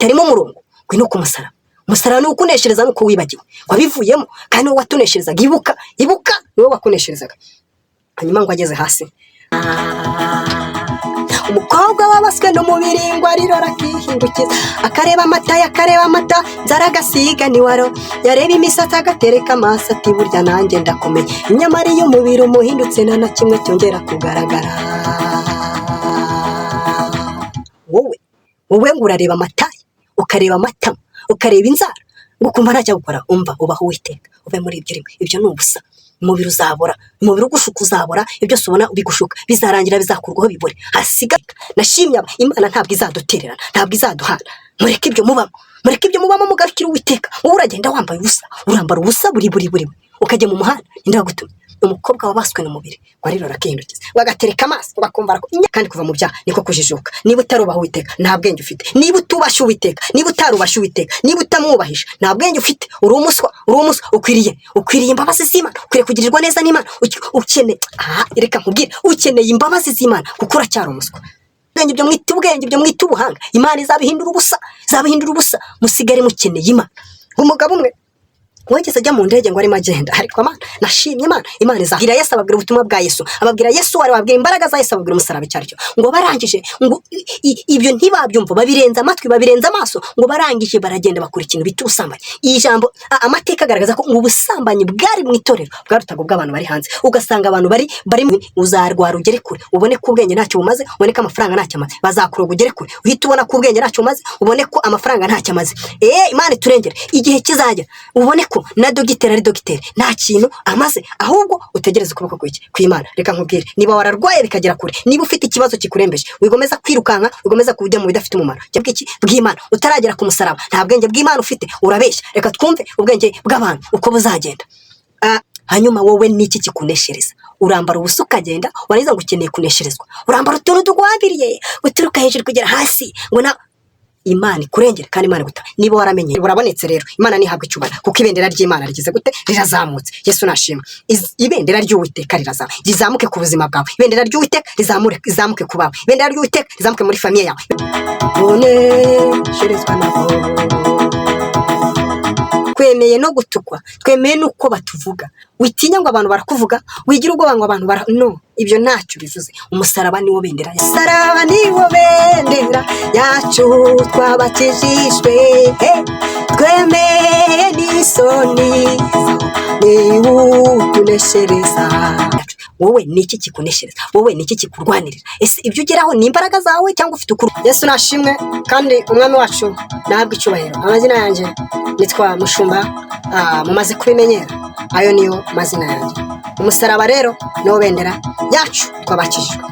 itarimo umurongo ngwino ku musaraba. Umusaraba ni ukuneshereza nuko wibagiwe wabivuyemo kandi wowe watunesherezaga. Ibuka niwe wakunesherezaga. Hanyuma ngo ageze hasi, umukobwa wabaswe n'umubiri ngo arirora akihindukiza, akareba amata nzara agasiga niwaro, yareba imisatsi agatereka amaso ati burya nanjye ndakomeye, nyamara iyo umubiri umuhindutse nta na kimwe cyongera kugaragara. wowe ngo urareba amata ukareba amatama ukareba inzara ngo kumva ntacyo gukora. Umva ubaho Uwiteka uve muri ibyo rimwe. Ibyo ni ubusa. Umubiri uzabora, umubiri ugushuka uzabora, ibyo ubona ubigushuka bizarangira bizakurwaho bibore hasiga. Nashimye Imana ntabwo izadutererana, ntabwo izaduhana. Mureke ibyo mubamo mugarukira Uwiteka. Wowe uragenda wambaye ubusa, urambara ubusa buri ukajya mu muhanda indagutumye. Umukobwa wabaswe n'umubiri warirora akihindukiza wagatereka amaso bakumva kandi kuva mu byaha niko kujijuka. Niba utarubaha Uwiteka nta bwenge ufite, niba utubasha Uwiteka, niba utarubasha Uwiteka, niba utamwubahisha nta bwenge ufite. Uri umuswa ukwiriye imbabazi z'Imana, ukwiriye kugirirwa neza n'Imana. Reka nkubwire, ukeneye imbabazi z'Imana kuko uracyari umuswa. Ubwenge ibyo mwita ubuhanga Imana izabihindura ubusa. Musigare mukeneye Imana. Umugabo umwe wageze ajya mu ndege ngo arimo agenda, ariko nashimye Imana izahira Yesu ababwira ubutumwa bwa Yesu, ababwira Yesu wari wabwira imbaraga za Yesu, ababwira umusaraba icyaryo. Ngo barangije ngo ibyo ntibabyumva, babirenza amatwi, babirenza amaso. Ngo barangije baragenda bakora ikintu bita ubusambanyi. Iyi jambo amateka agaragaza ko ubusambanyi bwari mu itorero bwarutaga ubw'abantu bari hanze. Ugasanga abantu bari uzarwara ugere kure, ubone ko ubwenge ntacyo bumaze, ubone ko amafaranga ntacyo amaze. Bazakuroga ugere kure, uhita ubona ko ubwenge ntacyo bumaze, ubone ko amafaranga ntacyo amaze. Imana iturengere. Igihe kizajya ubone ko na dogiteri ari dogiteri nta kintu amaze, ahubwo utegereze ukuboko kw'Imana. Reka nkubwire, niba wararwaye bikagera kure, niba ufite ikibazo kikurembeje, wigomeza kwirukanka, wigomeza kujya mu bidafite umumaro. Jya bw'Imana utaragera ku musaraba, nta bwenge bw'Imana ufite, urabeshya. Reka twumve ubwenge bw'abantu uko buzagenda. Hanyuma wowe niki kikuneshereza? Urambara ubusa ukagenda, wariza ngo ukeneye kunesherezwa, urambara utuntu tugwabiriye uturuka hejuru kugera hasi ngo na Imana ikurengere kandi Imana guta. Niba waramenye burabonetse rero, Imana nihabwa icyubahiro kuko ibendera ry'Imana rigize gute, rirazamutse. Yesu nashimwe. Ibendera ry'Uwiteka rizamuke ku buzima bwawe, ibendera ry'Uwiteka rizamuke ku bawe, ibendera ry'Uwiteka rizamuke muri famiye yawe. Unesherezwa nabo twemeye no gutukwa, twemeye nuko batuvuga. Witinya ngo abantu barakuvuga, wigira ubwoba ngo abantu no, ibyo ntacyo bivuze. Umusaraba niwo bendera yacu twabakijijwe, twemeye n'isoni niwutuneshereza. Wowe niki kikuneshereza? Wowe niki kikurwanirira? Ese ibyo ugeraho ni imbaraga zawe cyangwa ufite ukuri? Yesu nashimwe kandi umwami wacu ntabwo icyubahiro. Amazina yanjye nitwa Mushumba, mumaze kubimenyera, ayo niyo mazina yanjye. Umusaraba rero niwo bendera yacu twabakijijwe.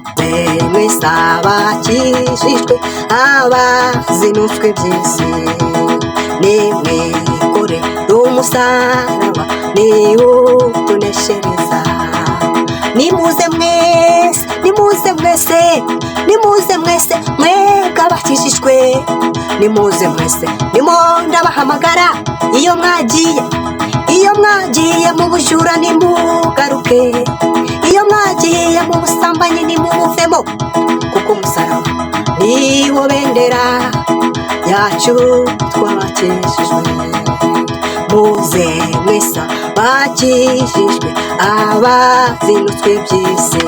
Mwese abakijijwe, abazinutswe by'isi, nimwikore umusaraba niwutuneshereza. Nimuze mwese mwebwe abakijijwe, nimuze mwese, ndabahamagara. Iyo mwagiye mu bujura nimugaruke, iyo mwagiye mu busambanyi nimubuvemo, kuko umusaraba niwo bendera yacu twabakijijwe. Muze mwese bakijijwe, abazinutswe by'isi,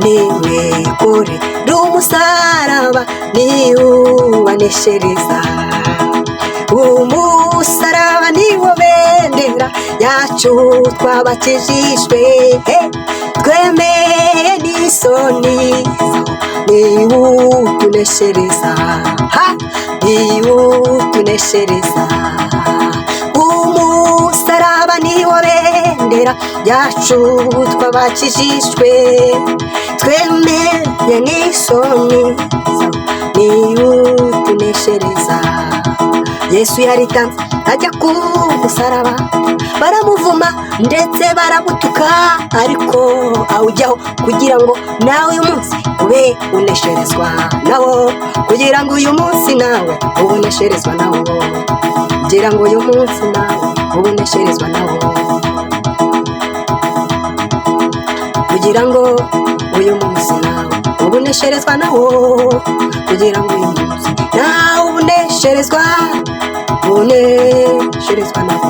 nimwikore umusaraba niwubaneshereza. Umusaraba niwo bendera yacu twabakijijwe, twemeye n'isoni niwutuneshereza, niwutuneshereza. Umusaraba niwo bendera yacu twabakijijwe, twemeye n'isoni niwutuneshereza. Yesu yaritanze ajya ku musaraba, baramuvuma ndetse baramutuka, ariko awujyaho kugira ngo nawe uyu munsi ube unesherezwa nawo, kugira ngo uyu munsi nawe ubonesherezwa nawo, kugira ngo uyu munsi nawe ubonesherezwa nawo, kugira ngo uyu munsi nawe ubunesherezwa nawo kugira ngo uyu munsi nawe ubunesherezwa nawo.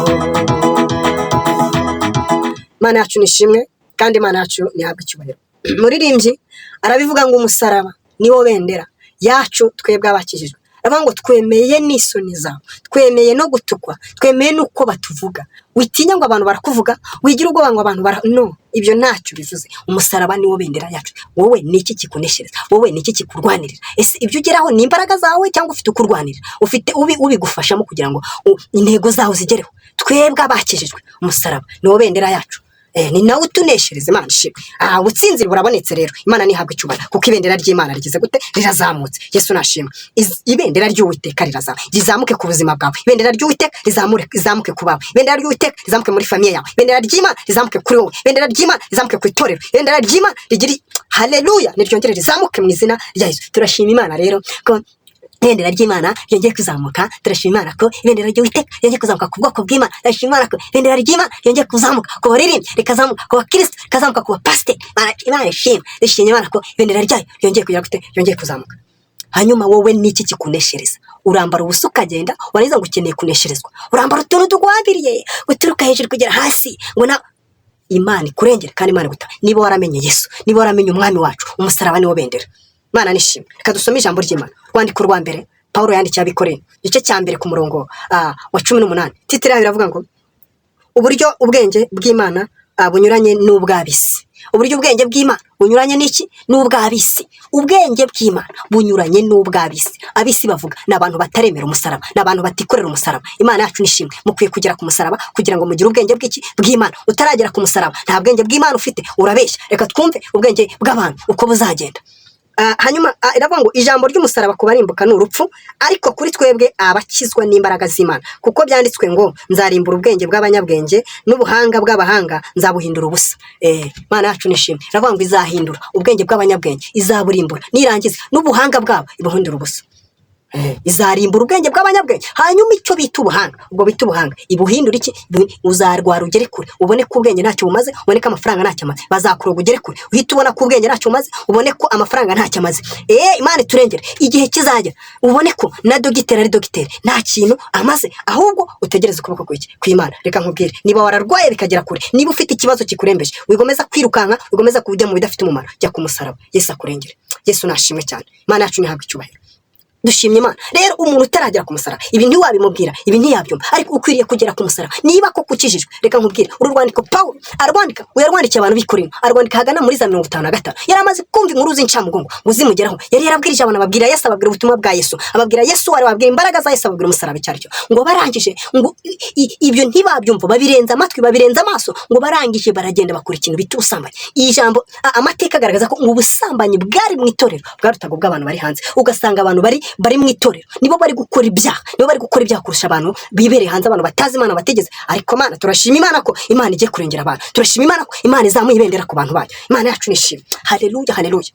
Imana yacu nishimwe kandi Imana yacu nihabwe icyubahiro. Muririmbyi arabivuga ngo umusaraba niwo bendera yacu twebwe abakijijwe. Aravuga ngo twemeye n'isoni zawe, twemeye no gutukwa, twemeye n'uko batuvuga. Witinya ngo abantu barakuvuga, wigira ubwoba ngo abantu no, ibyo ntacyo bivuze. Umusaraba niwo bendera yacu. Wowe niki kikuneshereza? Wowe niki kikurwanirira? Ese ibyo ugeraho ni imbaraga zawe cyangwa ufite ukurwanirira? Ufite ubigufashamo kugira ngo intego zawe zigereho? Twebwe abakijijwe umusaraba niwo bendera yacu. Ni nawe utuneshereza. Imana ishimwe. Ubutsinzi burabonetse rero. Imana nihabwe icyubahiro kuko ibendera ry'Imana rigize gute? Rirazamutse. Yesu nashimwe. Ibendera ry'Uwiteka rizamuke ku buzima bwawe. Ibendera ry'Uwiteka rizamuke ku bawe. Ibendera ry'Uwiteka rizamuke muri famiye yawe. Ibendera ry'Imana rizamuke kuri wowe. Ibendera ry'Imana rizamuke ku itorero. Ibendera ry'Imana rigiri haleluya, niryongere rizamuke mu izina rya Yesu. Turashima Imana rero ko ibendera ry'Imana ryongeye kuzamuka. Turashima Imana ko ibendera ry'Uwiteka ryongeye kuzamuka ku bwoko bw'Imana. Turashima Imana ko ibendera ry'Imana ryongeye kuzamuka ku baririmbyi, rikazamuka ku bakristo, rikazamuka ku bapasiteri. Imana ishimwe. Dushimye Imana ko ibendera ryayo ryongeye kugira gute? Ryongeye kuzamuka. Hanyuma wowe niki kikuneshereza? Urambara ubusa ukagenda, warangiza ngo ukeneye kunesherezwa. Urambara utuntu tugwabiriye guturuka hejuru kugera hasi ngo na Imana ikurengere kandi Imana guta. Niba waramenye Yesu, niba waramenye umwami wacu, umusaraba niwo bendera. Imana nishimwe. Reka dusome ijambo ry'Imana. Rwandiko rwa mbere Pawulo yandikiye Abikoreye, igice cya mbere ku murongo wa 18. Titire iravuga ngo uburyo ubwenge bw'Imana bunyuranye n'ubw'abisi. Uburyo ubwenge bw'Imana bunyuranye n'iki? N'ubw'abisi. Ubwenge bw'Imana bunyuranye n'ubw'abisi. Abisi bavuga ni abantu bataremera umusaraba, ni abantu batikorera umusaraba. Imana yacu nishimwe. Mukwiye kugera ku musaraba kugira ngo mugire ubwenge bw'iki? Bw'Imana. Utaragera ku musaraba nta bwenge bw'Imana ufite, urabeshya. Reka twumve ubwenge bw'abantu uko buzagenda. Hanyuma iravuga ngo ijambo ry'umusaraba kubarimbuka ni urupfu, ariko kuri twebwe abakizwa n'imbaraga z'Imana, kuko byanditswe ngo nzarimbura ubwenge bw'abanyabwenge n'ubuhanga bw'abahanga nzabuhindura ubusa. Imana yacu nishimwe. Iravuga ngo izahindura ubwenge bw'abanyabwenge, izaburimbura, nirangiza n'ubuhanga bwabo ibuhindura ubusa. Izarimbura ubwenge bw'abanyabwenge, hanyuma icyo bita ubuhanga, ubwo bita ubuhanga ibuhindura iki? Uzarwara ugere kure, ubone ko ubwenge ntacyo bumaze, ubone ko amafaranga ntacyo amaze. Bazakuroga ugere kure, uhita ubona ko ubwenge ntacyo bumaze, ubone ko amafaranga ntacyo amaze. Imana iturengere. Igihe kizajya ubone ko na dogiteri ari dogiteri nta kintu amaze, ahubwo utegereze ukuboko kw'Imana. Reka nkubwire, niba wararwaye bikagera kure, niba ufite ikibazo kikurembeje, wigomeza kwirukanka, wigomeza kujya mu bidafite umumaro, jya ku musaraba. Yesu akurengere. Yesu nashimwe cyane. Imana yacu nihabwe icyubahiro. Dushimye Imana. Rero umuntu utaragera ku musaraba, ibi ntiwabimubwira, ibi ntiyabyumva, ariko ukwiriye kugera ku musaraba niba ko ukijijwe. Reka nkubwire, uru rwandiko Pawulo arwandika, yarwandikiye abantu b'i Korinto, arwandika hagana muri za 55. Yari amaze kumva inkuru z'incamugongo ngo zimugeraho. Yari yarabwirije abantu, ababwira Yesu, ababwira ubutumwa bwa Yesu, ababwira Yesu wari wabwira imbaraga za Yesu, ababwira umusaraba icyo aricyo. Ngo barangije ngo ibyo ntibabyumva, babirenza amatwi, babirenza amaso, ngo barangije baragenda bakora ikintu bita ubusambanyi. Iyi jambo amateka agaragaza ko ubusambanyi bwari mu itorero bwarutaga bw'abantu bari hanze. Ugasanga abantu bari mu itorero nibo bari gukora ibyaha, nibo bari gukora ibyaha kurusha abantu bibereye hanze, abantu batazi Imana, bategeze. Ariko Mana, turashima Imana ko Imana igiye kurengera abantu. Turashima Imana ko Imana izamuye ibendera ku bantu bayo. Imana yacu nishimye. Haleluya, haleluya.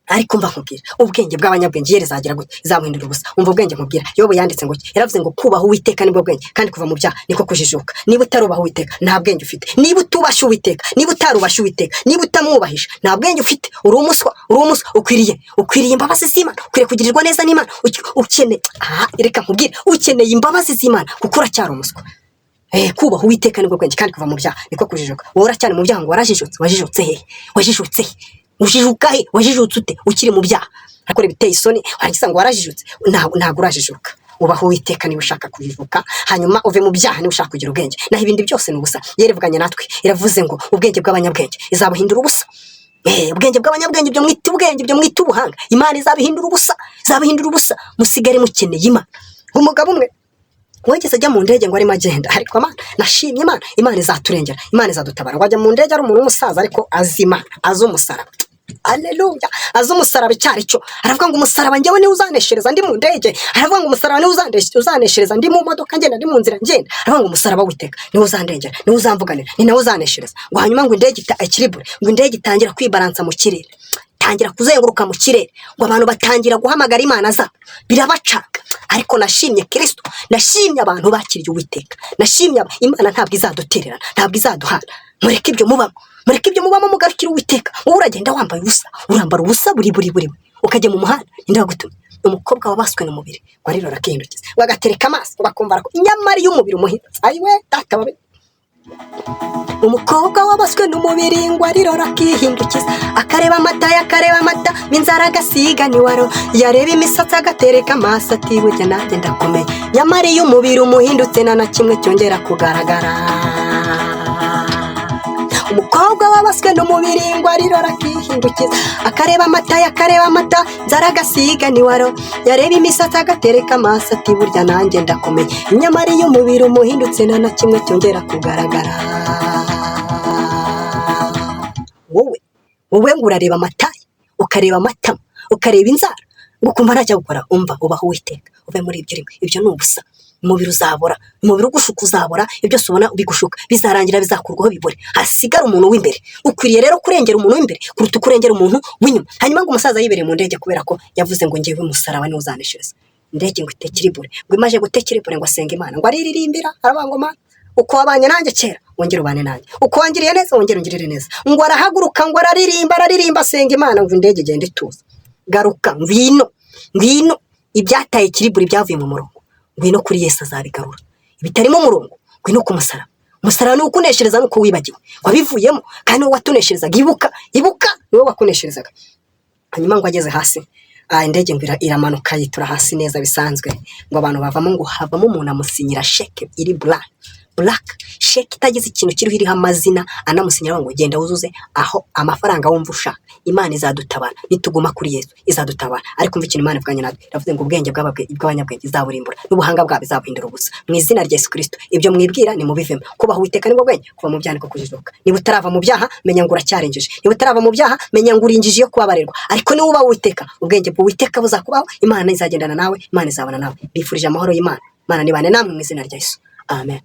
Ariko mva nkubwira, ubwenge bw'abanyabwenge yerezagira gute? Izamuhindura ubusa. Umva ubwenge nkubwira, Yobu yanditse ngo yaravuze ngo kubaha Uwiteka nibwo bwenge, kandi kuva mu byaha niko kujijuka. Niba utarubaha Uwiteka nta bwenge ufite. Niba utubasha Uwiteka, niba utarubasha Uwiteka, niba utamwubahisha nta bwenge ufite. Uri umuswa ukwiriye imbabazi z'Imana, ukwiriye kugirirwa neza n'Imana. Reka nkubwire, ukeneye imbabazi z'Imana kuko uracyari umuswa. Kubaha Uwiteka nibwo bwenge, kandi kuva mu byaha niko kujijuka. Wowe uracyari mu byaha ngo warajijutse. Wajijutse he? Wajijutse he? Ujijuka he? Wajijutse ute ukiri mu byaha? Akora ibiteye isoni, warangiza ngo warajijutse. Ntabwo urajijuka. Ubaho Uwiteka niba ushaka kujijuka, hanyuma uve mu byaha niba ushaka kugira ubwenge. Naho ibindi byose ni ubusa. Yerevuganye natwe, iravuze ngo ubwenge bw'abanyabwenge izabuhindura ubusa. Ubwenge bw'abanyabwenge, ibyo mwita ubwenge, ibyo mwita ubuhanga, Imana izabihindura ubusa. Izabihindura ubusa. Musigare mukeneye Imana. Umugabo umwe wageze ajya mu ndege ngo arimo agenda, ariko Imana, nashimye Imana, Imana izaturengera, Imana izadutabara. Wajya mu ndege ari umuntu w'umusaza, ariko azi Imana, azi umusaraba. Haleluya. Azi umusaraba icyo ari cyo. Aravuga ngo umusaraba njyewe niwe uzaneshereza ndi mu ndege. Aravuga ngo umusaraba niwe uzaneshereza ndi mu modoka ngenda, ndi mu nzira ngenda. Aravuga ngo umusaraba w'Uwiteka niwe uzandengera, niwe uzamvuganira, ni nawe uzaneshereza. Ngo hanyuma ngo indege ekiribure, ngo indege itangira kwibaransa mu kirere, tangira kuzenguruka mu kirere, ngo abantu batangira guhamagara Imana zabo, birabacaka. Ariko nashimye Kristo, nashimye abantu bakiriye Uwiteka, nashimye Imana ntabwo izadutererana, ntabwo izaduhana. mureke ibyo mubamo mugarukira Uwiteka. Wowe uragenda wambaye ubusa, urambara ubusa buri ukajya mu muhanda, inde wagutumye? Umukobwa wabaswe n'umubiri ngo arirora akihindukiza, bagatereka amaso bakumva ko nyamara iyo umubiri umuhindutse, ayiwe data babe. Umukobwa wabaswe n'umubiri ngo arirora akihindukiza, akareba amata n'inzara agasiga niwaro, yareba imisatsi agatereka amaso ati burya nanjye ndakomeye. Nyamara iyo umubiri umuhindutse nta na kimwe cyongera kugaragara. Umukobwa wabaswe n'umubiri ngo arirora akihindukiza, akareba amata nzara agasiga niwaro, yareba imisatsi agatereka amaso ati burya nanjye ndakomeye. Nyamara iyo umubiri umuhindutse nta na kimwe cyongera kugaragara. wowe ngo urareba amata ukareba amatama ukareba inzara ngo ukumva ntacyo gukora. Umva ubaho Uwiteka uve muri ibyo urimo. Ibyo ni ubusa. Umubiri uzabora, umubiri ugushuka uzabora, ibyo byose ubona bigushuka bizarangira bizakurwaho bibore, hasigara umuntu w'imbere. Ukwiriye rero kurengera umuntu w'imbere kuruta kurengera umuntu w'inyuma. Hanyuma ngo umusaza yibereye mu ndege kubera ko yavuze ngo ngewe umusaraba niwo uzaneshereza. Indege ngo itekere ibure, ngo imaze gutekera ibure ngo asenga Imana, ngo ariririmbira aravuga ngo Mana uko wabanye nanjye kera wongere ubane nanjye, uko wangiriye neza wongere ungirire neza. Ngo arahaguruka ngo araririmba asenga Imana, ngo indege igende ituza. Garuka ngwino ibyataye kiriburi byavuye mu murongo, ngwino kuri Yesu azabigarura. Ibitarimo umurongo ngwino ku musaraba. Umusaraba ni ukuneshereza, nuko wibagiwe wabivuyemo kandi wowe watunesherezaga. Ibuka niwe wakunesherezaga. Hanyuma ngo ageze hasi, indege ngo iramanuka yitura hasi neza bisanzwe, ngo abantu bavamo, ngo havamo umuntu amusinyira sheke iri black sheke itagize ikintu kiriho iriho amazina, anamusinyira ngo genda wuzuze aho amafaranga wumva ushaka. Imana izadutabara nituguma kuri Yesu, izadutabara. Ariko umva ikintu Imana ivuganye natwe, iravuze ngo ubwenge bw'abanyabwenge izaburimbura n'ubuhanga bwabo izabuhindura ubusa mu izina rya Yesu Kristo. Ibyo mwibwira ni mubivemo. Kubaha Uwiteka nibwo bwenge, kuva mu byaha niko kujijuka. Niba utarava mu byaha menya ngo uracyarengeje, niba utarava mu byaha menya ngo urinjije yo kubabarirwa. Ariko niba ubaha Uwiteka, ubwenge bw'Uwiteka buzakubaho, Imana izagendana nawe, Imana izabana nawe. Bifurije amahoro y'Imana. Imana nibane namwe mu izina rya Yesu. Amen.